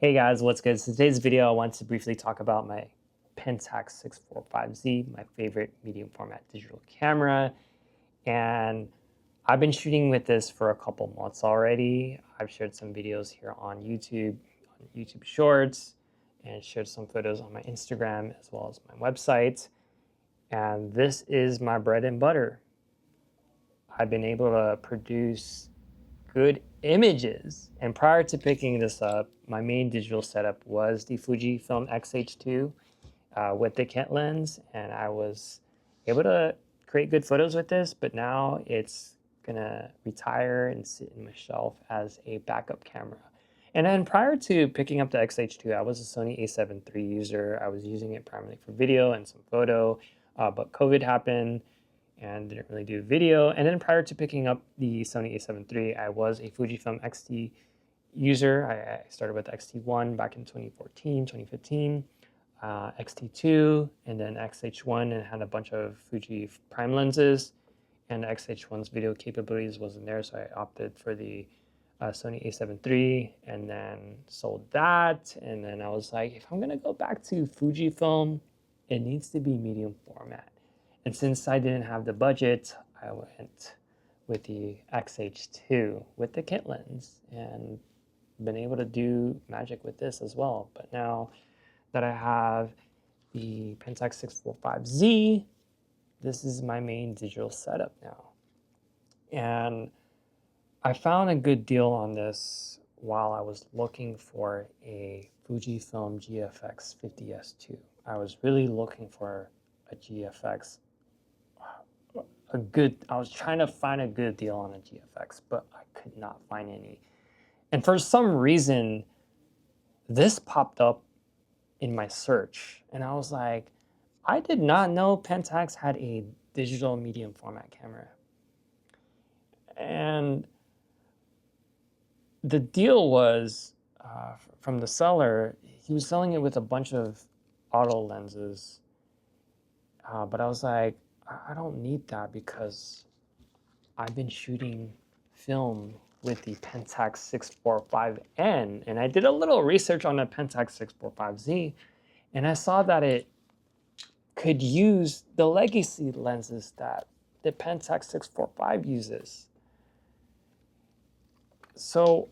Hey guys, what's good? So today's video, I want to briefly talk about my Pentax 645Z, my favorite medium format digital camera. And I've been shooting with this for a couple months already. I've shared some videos here on YouTube Shorts, and shared some photos on my Instagram as well as my website. And this is my bread and butter. I've been able to produce good images. And prior to picking this up, my main digital setup was the Fujifilm X-H2 with the kit lens, and I was able to create good photos with this, but now it's gonna retire and sit in my shelf as a backup camera. And then prior to picking up the X-H2, I was a Sony a7 III user. I was using it primarily for video and some photo, but COVID happened and didn't really do video. And then prior to picking up the Sony a7 III, I was a Fujifilm X-T user. I started with X-T1 back in 2014, 2015, X-T2, and then X-H1, and had a bunch of Fuji prime lenses. And X-H1's video capabilities wasn't there, so I opted for the Sony a7 III, and then sold that. And then I was like, if I'm gonna go back to Fujifilm, it needs to be medium format. And since I didn't have the budget, I went with the X-H2 with the kit lens, and been able to do magic with this as well. But now that I have the Pentax 645Z, this is my main digital setup now. And I found a good deal on this while I was looking for a Fujifilm GFX 50S2. I was really looking for a GFX. I was trying to find a good deal on a GFX, but I could not find any. And for some reason, this popped up in my search, and I was like, I did not know Pentax had a digital medium format camera. And the deal was from the seller, he was selling it with a bunch of auto lenses, but I was like, I don't need that because I've been shooting film with the Pentax 645N, and I did a little research on the Pentax 645Z, and I saw that it could use the legacy lenses that the Pentax 645 uses. So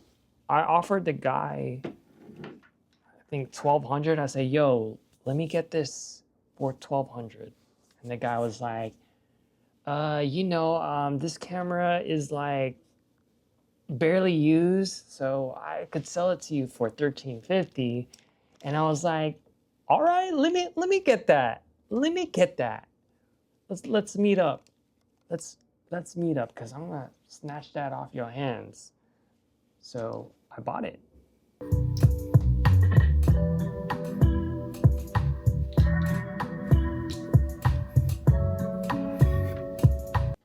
I offered the guy, I think $1,200. I say, yo, let me get this for $1,200. And the guy was like, this camera is like barely used, so I could sell it to you for $1,350. And I was like, all right, let me get that. Let me get that. Let's meet up. Let's meet up, because I'm gonna snatch that off your hands. So I bought it.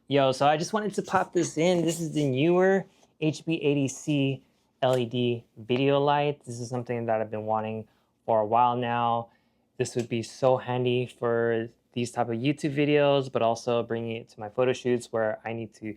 Yo, so I just wanted to pop this in. This is the Neewer HB80C LED video light. This is something that I've been wanting for a while now. This would be so handy for these type of YouTube videos, but also bringing it to my photo shoots where I need to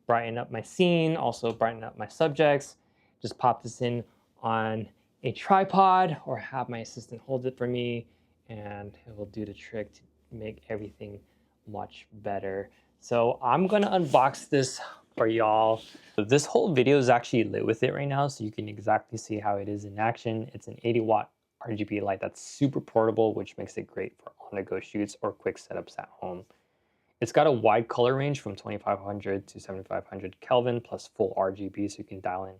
brighten up my scene, also brighten up my subjects. Just pop this in on a tripod or have my assistant hold it for me, and it will do the trick to make everything much better. So I'm gonna unbox this for y'all. This whole video is actually lit with it right now, so you can exactly see how it is in action. It's an 80-watt RGB light that's super portable, which makes it great for on-the-go shoots or quick setups at home. It's got a wide color range from 2500 to 7500 Kelvin plus full RGB, so you can dial in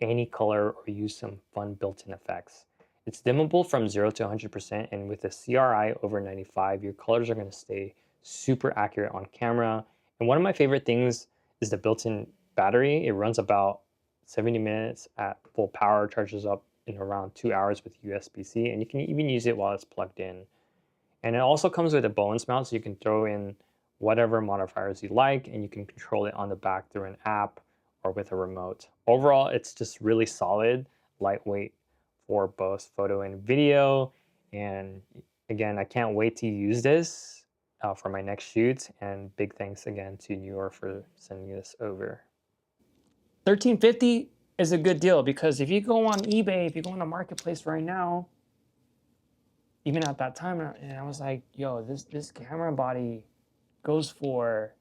any color or use some fun built-in effects. It's dimmable from 0 to 100%, and with a CRI over 95, your colors are gonna stay super accurate on camera. And one of my favorite things is the built-in battery. It runs about 70 minutes at full power, charges up in around 2 hours with USB-C, and you can even use it while it's plugged in. And it also comes with a Bowens mount, so you can throw in whatever modifiers you like, and you can control it on the back through an app or with a remote. Overall, it's just really solid, lightweight for both photo and video. And again, I can't wait to use this for my next shoot, and big thanks again to Neewer for sending this over. $1,350, is a good deal, because if you go on eBay, if you go on the marketplace right now, even at that time, and I was like, yo, this camera body goes for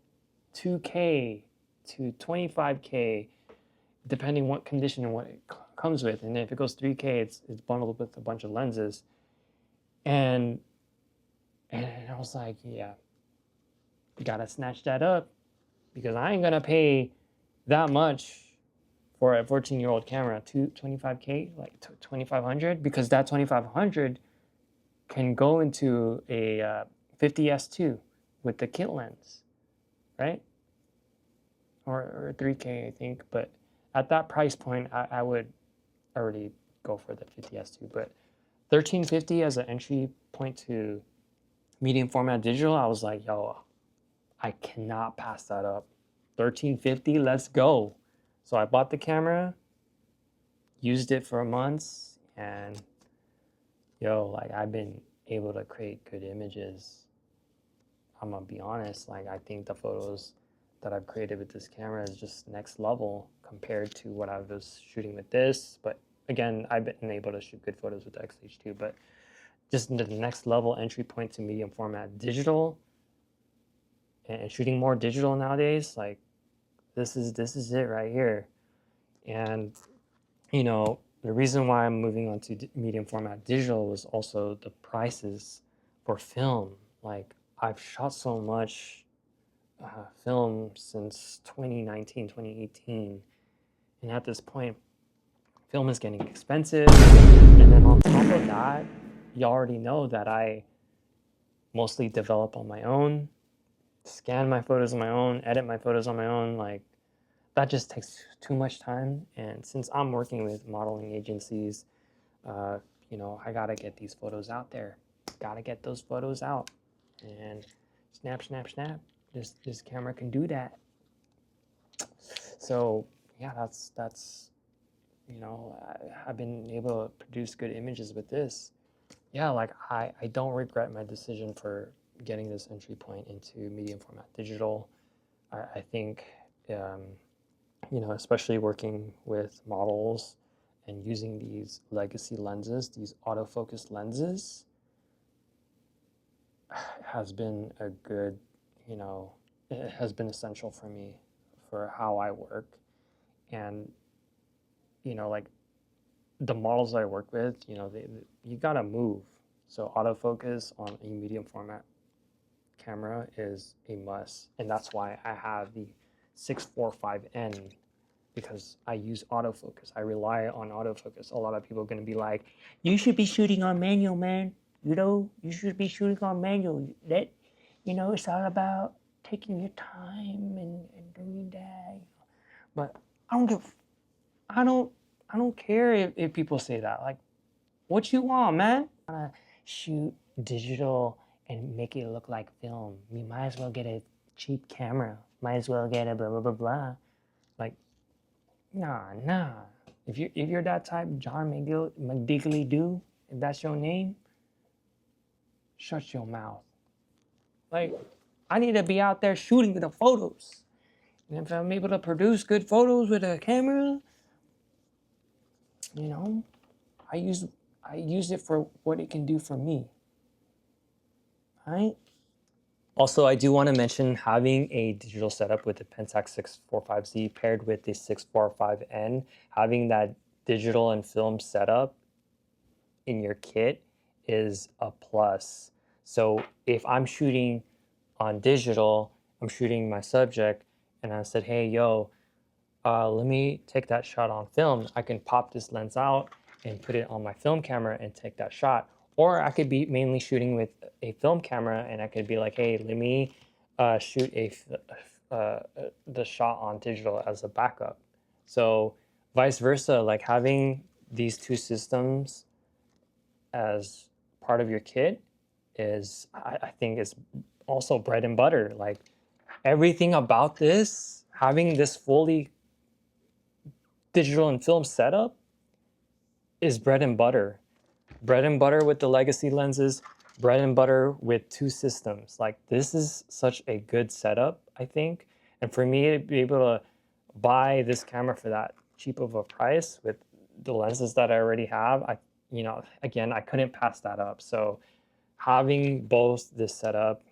2K to 25K, depending what condition and what it comes with. And if it goes 3K, it's bundled with a bunch of lenses. And I was like, yeah, you gotta snatch that up, because I ain't gonna pay that much for a 14-year-old camera, 25K, like 2,500, because that 2,500 can go into a 50S2 with the kit lens, right? Or 3K, I think. But at that price point, I would already go for the 50S2. But 1350 as an entry point to medium format digital, I was like, yo, I cannot pass that up. 1350, let's go. So I bought the camera, used it for months, and yo, like, I've been able to create good images. I'm gonna be honest, like, I think the photos that I've created with this camera is just next level compared to what I was shooting with this. But again, I've been able to shoot good photos with the XH2, but just the next level entry point to medium format digital, and shooting more digital nowadays, like, this is it right here. And you know, the reason why I'm moving on to medium format digital was also the prices for film. Like, I've shot so much film since 2019, 2018. And at this point, film is getting expensive. And then on top of that, you already know that I mostly develop on my own, scan my photos on my own, edit my photos on my own. Like, that just takes too much time. And since I'm working with modeling agencies, you know, I gotta get these photos out there. Gotta get those photos out. And snap, snap, snap. This camera can do that. So yeah, that's you know, I've been able to produce good images with this. Yeah, like, I don't regret my decision for getting this entry point into medium format digital. I think, you know, especially working with models and using these legacy lenses, these autofocus lenses, has been a good, you know, it has been essential for me for how I work. And, you know, like, the models I work with, you know, you gotta move. So autofocus on a medium format camera is a must. And that's why I have the 645N, because I use autofocus. I rely on autofocus. A lot of people are going to be like, you should be shooting on manual, man. You know, you should be shooting on manual. That, you know, it's all about taking your time and doing that. But I don't give, I don't care if people say that. Like, what you want, man? I wanna shoot digital and make it look like film. You might as well get a cheap camera. Might as well get a blah blah blah blah. Like, nah. If you're that type, John McDiggly do, if that's your name, shut your mouth. Like, I need to be out there shooting the photos. And if I'm able to produce good photos with a camera, you know, I use it for what it can do for me. Right? Also, I do want to mention having a digital setup with the Pentax 645Z paired with the 645N, having that digital and film setup in your kit is a plus. So if I'm shooting on digital, I'm shooting my subject, and I said, hey, yo, let me take that shot on film. I can pop this lens out and put it on my film camera and take that shot. Or I could be mainly shooting with a film camera, and I could be like, hey, let me shoot the shot on digital as a backup. So vice versa, like, having these two systems as part of your kit is, I think, is also bread and butter. Like, everything about this, having this fully digital and film setup is bread and butter. Bread and butter with the legacy lenses, bread and butter with two systems. Like, this is such a good setup, I think. And for me to be able to buy this camera for that cheap of a price with the lenses that I already have. Again, I couldn't pass that up. So having both this setup,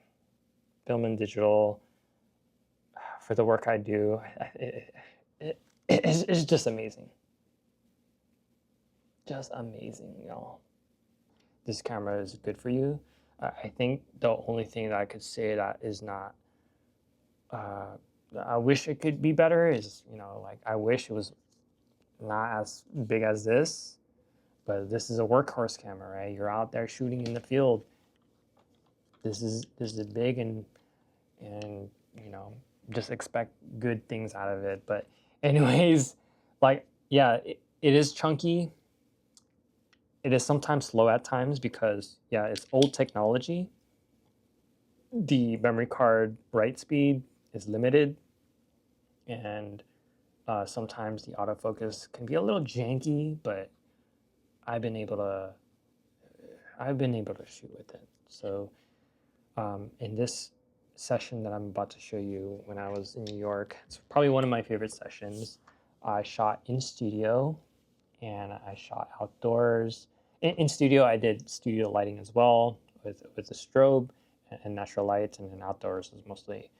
film and digital, for the work I do, it's just amazing. Just amazing, y'all. This camera is good for you. I think the only thing that I could say that is not, I wish it could be better is, like I wish it was not as big as this, but this is a workhorse camera, right? You're out there shooting in the field. This is big and just expect good things out of it. But anyways, like, yeah, it is chunky. It is sometimes slow at times because, yeah, it's old technology. The memory card write speed is limited, and sometimes the autofocus can be a little janky, but I've been able to shoot with it. So in this session that I'm about to show you, when I was in New York, it's probably one of my favorite sessions. I shot in studio and I shot outdoors. In studio, I did studio lighting as well with the strobe and natural light, and then outdoors was mostly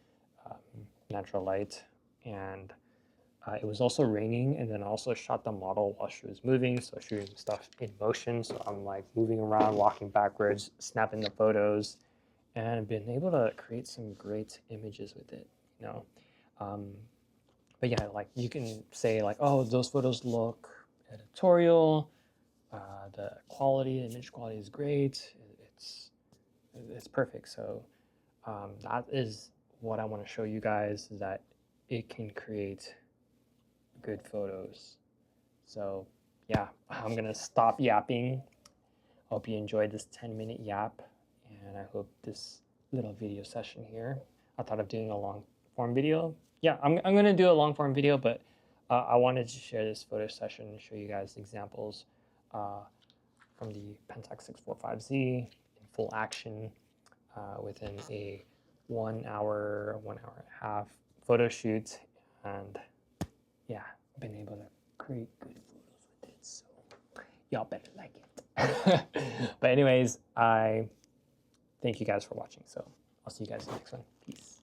natural light. And it was also raining, and then I also shot the model while she was moving, so shooting stuff in motion. So I'm like moving around, walking backwards, snapping the photos, and I've been able to create some great images with it, But yeah, like you can say like, oh, those photos look editorial. The image quality is great. It's perfect. So that is what I want to show you guys, is that it can create good photos. So yeah, I'm gonna stop yapping. Hope you enjoyed this 10-minute yap, and I hope this little video session here. I thought of doing a long form video. Yeah, I'm gonna do a long form video, but I wanted to share this photo session and show you guys examples from the Pentax 645Z in full action within a 1 hour, 1 hour and a half photo shoot. And yeah, I've been able to create good photos with it, so y'all better like it. But anyways, I thank you guys for watching, so I'll see you guys in the next one. Peace.